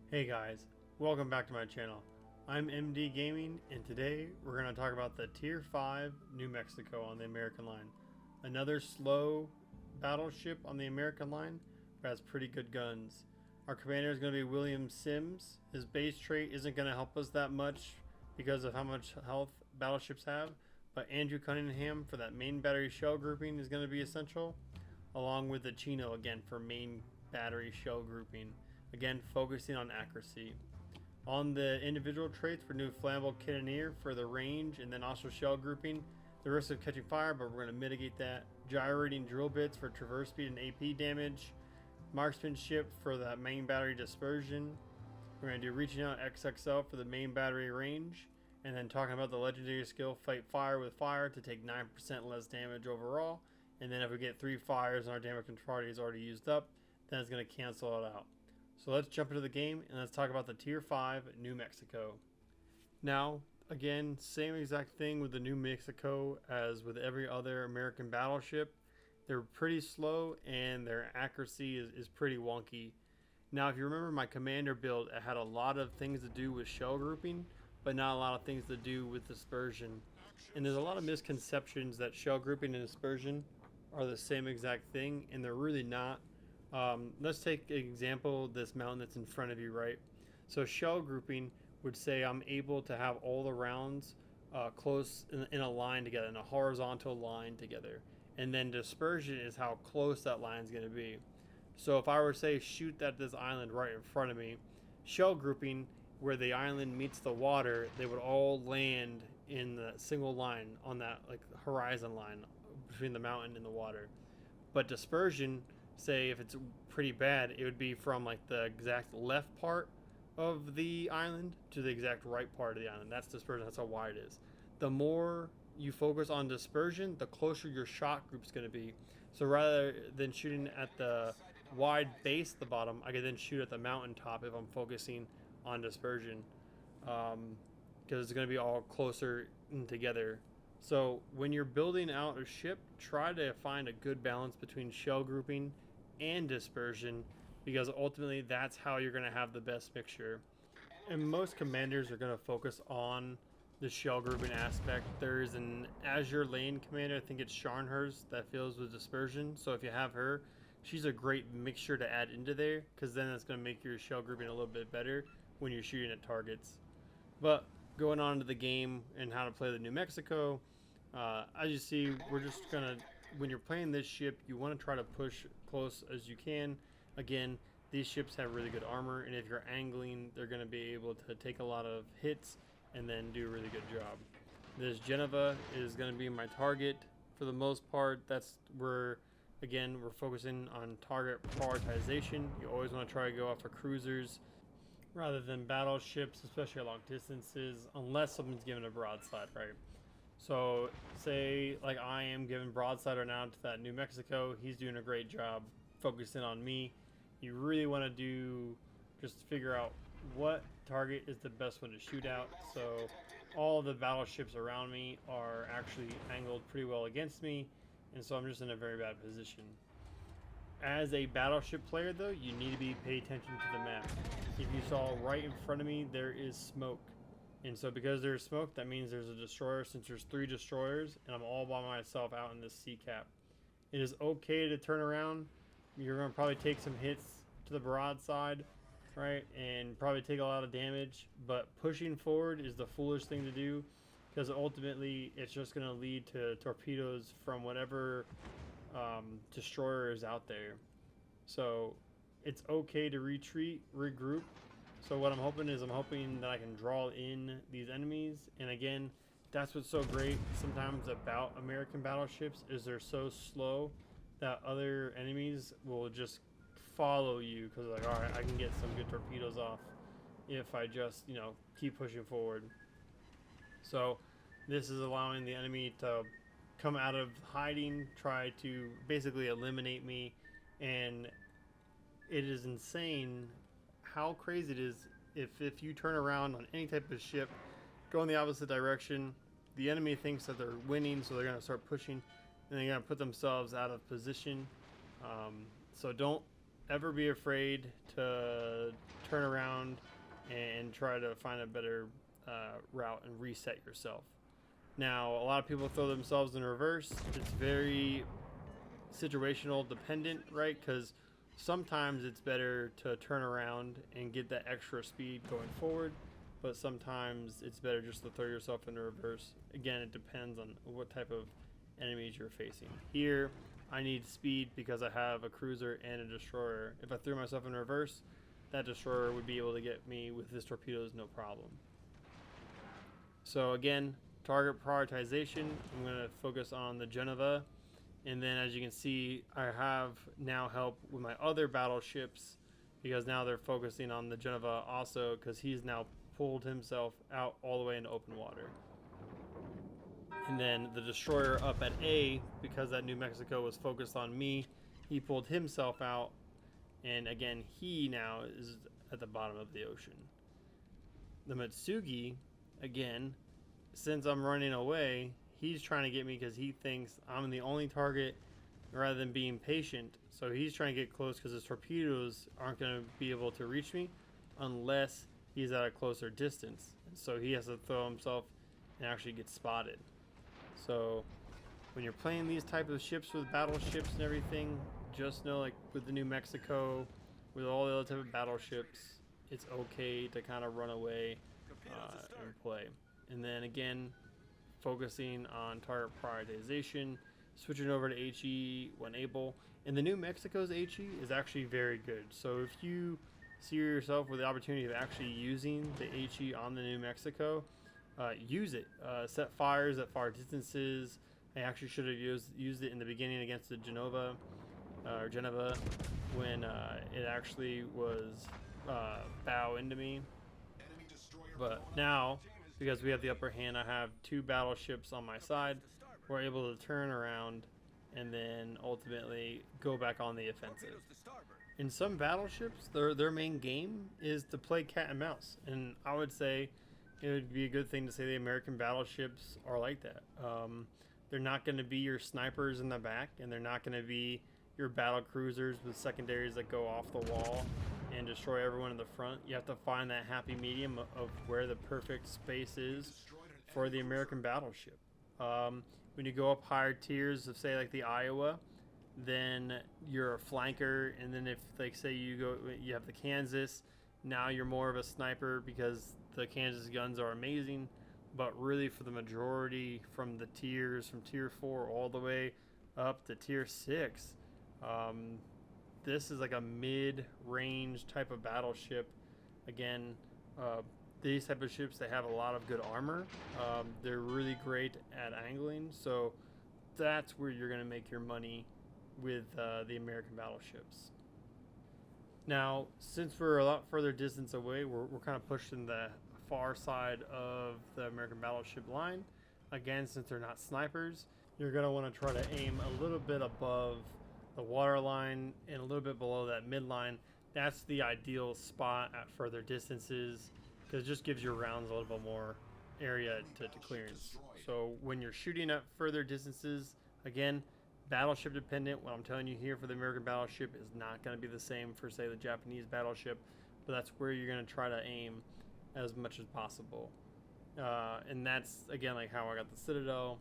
Hey guys, welcome back to my channel. I'm MD Gaming, and today we're going to talk about the Tier 5 New Mexico on the American line. Another slow battleship on the American line, but has pretty good guns. Our commander is going to be William Sims. His base trait isn't going to help us that much because of how much health battleships have, but Andrew Cunningham for that main battery shell grouping is going to be essential, along with the Chino again for main battery shell grouping. Again, focusing on accuracy. On the individual traits, we're doing flammable cannoneer for the range, and then also shell grouping, the risk of catching fire, but we're going to mitigate that. Gyrating drill bits for traverse speed and AP damage. Marksmanship for that main battery dispersion. We're going to do reaching out XXL for the main battery range, and then talking about the legendary skill fight fire with fire to take 9% less damage overall. And then if we get 3 fires and our damage control party is already used up, then it's going to cancel it out. So let's jump into the game and let's talk about the Tier 5 New Mexico. Now, again, same exact thing with the New Mexico as with every other American battleship. They're pretty slow and their accuracy is pretty wonky. Now, if you remember my commander build, it had a lot of things to do with shell grouping, but not a lot of things to do with dispersion. And there's a lot of misconceptions that shell grouping and dispersion are the same exact thing, and they're really not. Let's take an example, this mountain that's in front of you, right? So shell grouping would say I'm able to have all the rounds close in a line together, in a horizontal line together. And then dispersion is how close that line is going to be. So if I were to say shoot at this island right in front of me, shell grouping, where the island meets the water, they would all land in the single line on that like horizon line between the mountain and the water. But dispersion, say if it's pretty bad, it would be from like the exact left part of the island to the exact right part of the island. That's dispersion. That's how wide it is. The more you focus on dispersion, the closer your shot group is going to be. So rather than shooting at the wide base at the bottom, I could then shoot at the mountaintop if I'm focusing on dispersion, because it's going to be all closer together. So when you're building out a ship, try to find a good balance between shell grouping and dispersion, because ultimately that's how you're going to have the best mixture. And most commanders are going to focus on the shell grouping aspect. There's an Azure Lane commander, I think it's Sharnhurst, that fills with dispersion. So if you have her, she's a great mixture to add into there, because then it's going to make your shell grouping a little bit better when you're shooting at targets. But going on to the game and how to play the New Mexico, as you see, we're just gonna, when you're playing this ship, you want to try to push close as you can. Again, these ships have really good armor, and if you're angling, they're going to be able to take a lot of hits and then do a really good job. This Geneva is going to be my target for the most part. That's where, again, we're focusing on target prioritization. You always want to try to go after cruisers rather than battleships, especially at long distances, unless someone's given a broadside, right? So say like I am giving broadside right now to that New Mexico, he's doing a great job focusing on me. You really want to do, just figure out what target is the best one to shoot out. So all the battleships around me are actually angled pretty well against me, and so I'm just in a very bad position. As a battleship player though, you need to be pay attention to the map. If you saw right in front of me, there is smoke. And so because there's smoke, that means there's a destroyer. Since there's 3 destroyers and I'm all by myself out in this sea cap, it is okay to turn around. You're going to probably take some hits to the broadside, right? And probably take a lot of damage. But pushing forward is the foolish thing to do, because ultimately it's just going to lead to torpedoes from whatever destroyer is out there. So it's okay to retreat, regroup. So what I'm hoping is, I'm hoping that I can draw in these enemies. And again, that's what's so great sometimes about American battleships, is they're so slow that other enemies will just follow you, because like, all right, I can get some good torpedoes off if I just, keep pushing forward. So this is allowing the enemy to come out of hiding, try to basically eliminate me. And it is insane how crazy it is if you turn around on any type of ship, go in the opposite direction, the enemy thinks that they're winning, so they're going to start pushing, and they're going to put themselves out of position. So don't ever be afraid to turn around and try to find a better route and reset yourself. Now, a lot of people throw themselves in reverse. It's very situational dependent, right? Because sometimes it's better to turn around and get that extra speed going forward, but sometimes it's better just to throw yourself in reverse. Again, it depends on what type of enemies you're facing. Here, I need speed because I have a cruiser and a destroyer. If I threw myself in reverse, that destroyer would be able to get me with his torpedoes no problem. So again, target prioritization, I'm going to focus on the Geneva. And then as you can see, I have now help with my other battleships because now they're focusing on the Geneva also because he's now pulled himself out all the way into open water. And then the destroyer up at A, because that New Mexico was focused on me, he pulled himself out. And again, he now is at the bottom of the ocean. The Mitsugi, again, since I'm running away, he's trying to get me because he thinks I'm the only target rather than being patient. So he's trying to get close because his torpedoes aren't going to be able to reach me unless he's at a closer distance. And so he has to throw himself and actually get spotted. So when you're playing these type of ships with battleships and everything, just know, like with the New Mexico, with all the other type of battleships, it's okay to kind of run away and play. And then again, focusing on target prioritization, switching over to HE when able. And the New Mexico's HE is actually very good. So if you see yourself with the opportunity of actually using the HE on the New Mexico, use it. Set fires at far distances. I actually should have used it in the beginning against the Geneva when it actually was bow into me. But now, because we have the upper hand, I have two battleships on my side. We're able to turn around and then ultimately go back on the offensive. In some battleships, their main game is to play cat and mouse, and I would say it would be a good thing to say the American battleships are like that. They're not going to be your snipers in the back, and they're not going to be your battle cruisers with secondaries that go off the wall and destroy everyone in the front. You have to find that happy medium of where the perfect space is for the American battleship. When you go up higher tiers of, say, like the Iowa, then you're a flanker, and then if, like, say you have the Kansas, now you're more of a sniper because the Kansas guns are amazing. But really, for the majority, from the tiers, from tier 4 all the way up to tier 6, this is like a mid-range type of battleship. Again, these type of ships, they have a lot of good armor. They're really great at angling, so that's where you're going to make your money with the American battleships. Now, since we're a lot further distance away, we're kind of pushed in the far side of the American battleship line. Again, since they're not snipers, you're going to want to try to aim a little bit above the water line and a little bit below that midline. That's the ideal spot at further distances because it just gives your rounds a little bit more area to clearance. So when you're shooting at further distances, again, battleship dependent. What I'm telling you here for the American battleship is not going to be the same for, say, the Japanese battleship, but that's where you're going to try to aim as much as possible. And that's, again, like how I got the Citadel.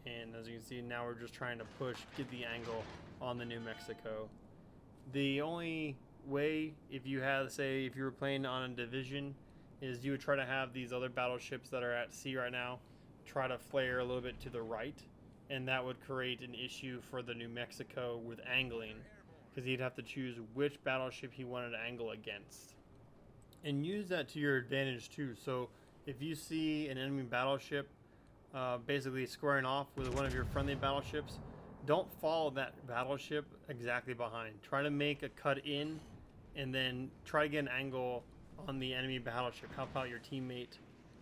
And as you can see, now we're just trying to get the angle on the New Mexico. The only way, if you were playing on a division, is you would try to have these other battleships that are at sea right now try to flare a little bit to the right, and that would create an issue for the New Mexico with angling, because he'd have to choose which battleship he wanted to angle against. And use that to your advantage too. So if you see an enemy battleship basically squaring off with one of your friendly battleships, don't follow that battleship exactly behind. Try to make a cut in and then try to get an angle on the enemy battleship. Help out your teammate.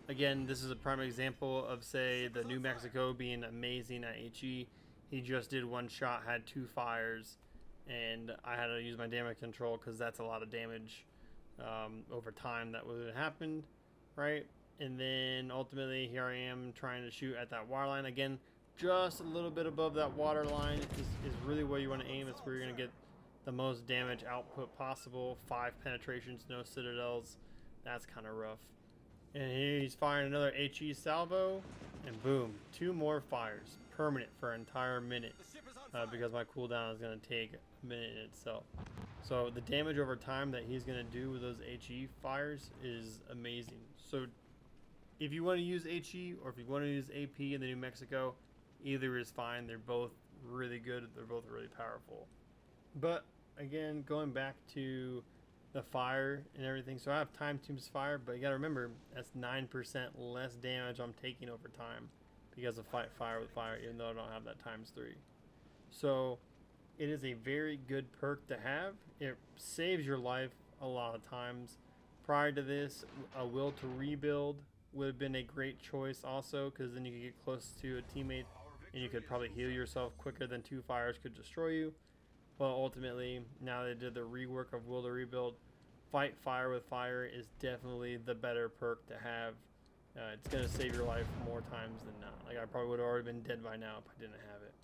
Again, this is a prime example of, say, the New Mexico being amazing at HE. He just did one shot, had 2 fires, and I had to use my damage control because that's a lot of damage over time that would have happened, right? And then ultimately here I am trying to shoot at that water line. Again, just a little bit above that water line is really where you want to aim. It's where you're going to get the most damage output possible. 5 penetrations, no citadels. That's kind of rough. And he's firing another HE salvo, and boom, 2 more fires, permanent for an entire minute, because my cooldown is going to take a minute in itself. So the damage over time that he's going to do with those HE fires is amazing. So if you want to use HE or if you want to use AP in the New Mexico, either is fine. They're both really good. They're both really powerful. But again, going back to the fire and everything, so I have time tombs fire, but you gotta remember that's 9% less damage I'm taking over time because of fight fire with fire, even though I don't have that ×3. So it is a very good perk to have. It saves your life a lot of times. Prior to this, a will to rebuild would have been a great choice also, because then you could get close to a teammate and you could probably heal yourself quicker than 2 fires could destroy you. Well, ultimately, now they did the rework of Will to Rebuild, fight fire with fire is definitely the better perk to have. It's going to save your life more times than not. Like, I probably would have already been dead by now if I didn't have it.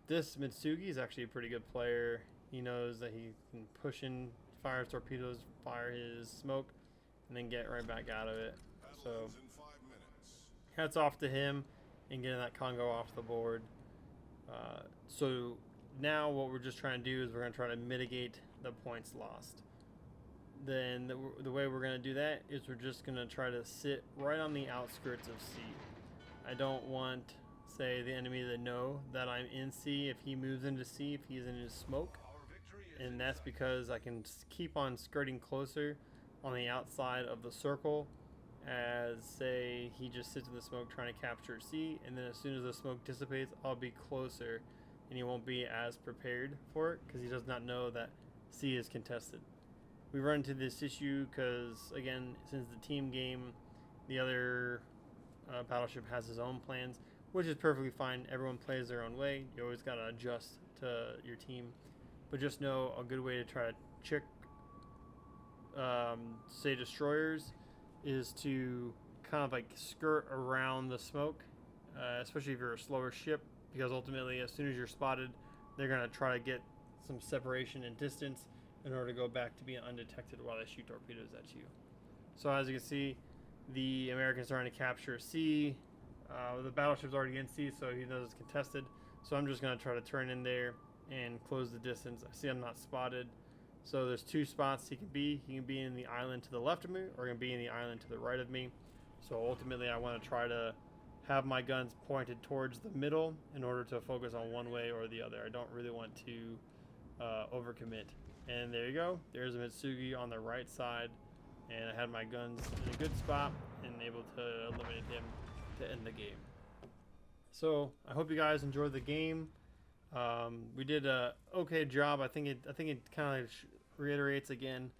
This Mitsugi is actually a pretty good player. He knows that he can push in fire torpedoes, fire his smoke, and then get right back out of it. So, hats off to him and getting that Congo off the board. So now what we're just trying to do is we're going to try to mitigate the points lost. Then the way we're going to do that is we're just going to try to sit right on the outskirts of C. I don't want, say, the enemy to know that I'm in C if he moves into C, if he's in his smoke. And that's because I can keep on skirting closer on the outside of the circle as, say, he just sits in the smoke trying to capture C, and then as soon as the smoke dissipates, I'll be closer and he won't be as prepared for it because he does not know that C is contested. We run into this issue because, again, since the team game, the other battleship has his own plans, which is perfectly fine. Everyone plays their own way. You always got to adjust to your team. But just know a good way to try to trick, say, destroyers is to kind of like skirt around the smoke, especially if you're a slower ship, because ultimately as soon as you're spotted, they're going to try to get some separation and distance in order to go back to being undetected while they shoot torpedoes at you. So as you can see, the Americans are trying to capture C. The battleship's already in C, so he knows it's contested. So I'm just going to try to turn in there and close the distance. I see I'm not spotted. So there's 2 spots he can be. He can be in the island to the left of me, or he can be in the island to the right of me. So ultimately I want to try to have my guns pointed towards the middle in order to focus on one way or the other. I don't really want to overcommit. And there you go. There's a Mitsugi on the right side. And I had my guns in a good spot and able to eliminate him to end the game. So I hope you guys enjoyed the game. We did a okay job. I think it kind of reiterates again.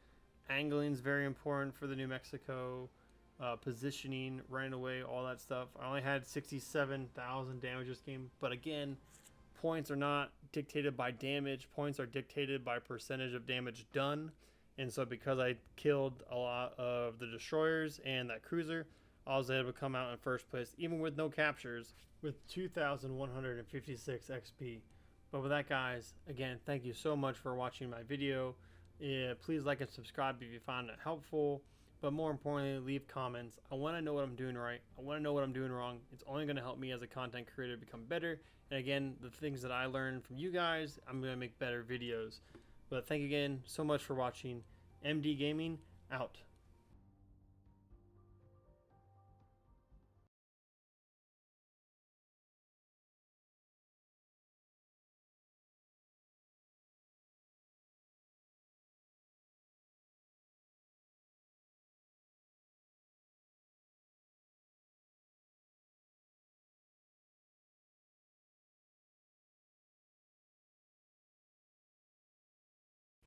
Angling is very important for the New Mexico. Positioning, running away, all that stuff. I only had 67,000 damage this game, but again, points are not dictated by damage. Points are dictated by percentage of damage done. And so because I killed a lot of the destroyers and that cruiser, I was able to come out in first place, even with no captures, with 2,156 XP. But with that, guys, again, thank you so much for watching my video. Please like and subscribe if you found it helpful. But more importantly, leave comments. I want to know what I'm doing right. I want to know what I'm doing wrong. It's only going to help me as a content creator become better. And again, the things that I learned from you guys, I'm going to make better videos. But thank you again so much for watching. MD Gaming, out.